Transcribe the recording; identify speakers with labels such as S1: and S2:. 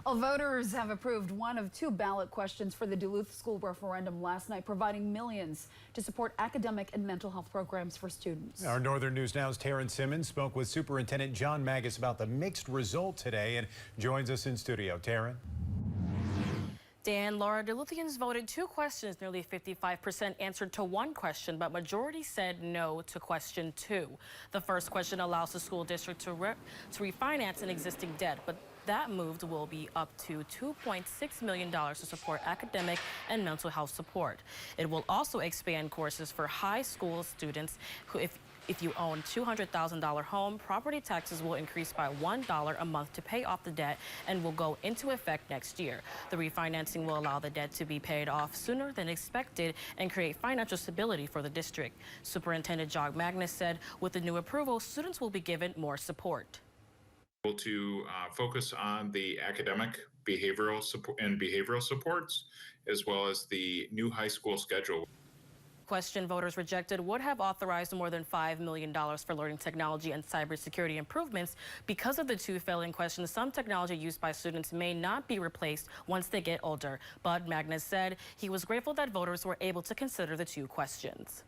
S1: Well, voters have approved one of two ballot questions for the Duluth school referendum last night, providing millions to support academic and mental health programs for students.
S2: Our Northern News Now's Taryn Simmons spoke with Superintendent John Magus about the mixed result today and joins us in studio. Taryn.
S3: Dan, Laura, Duluthians voted two questions. Nearly 55% answered to one question, but majority said no to question two. The first question allows the school district to refinance an existing debt, but that move will be up to $2.6 million to support academic and mental health support. It will also expand courses for high school students who, if you own $200,000 home, property taxes will increase by $1 a month to pay off the debt and will go into effect next year. The refinancing will allow the debt to be paid off sooner than expected and create financial stability for the district. Superintendent John Magus said with the new approval, students will be given more support.
S4: To focus on the academic behavioral supports, as well as the new high school schedule.
S3: Question voters rejected would have authorized more than $5 million for learning technology and cybersecurity improvements. Because of the two failing questions, some technology used by students may not be replaced once they get older. But Magus said he was grateful that voters were able to consider the two questions.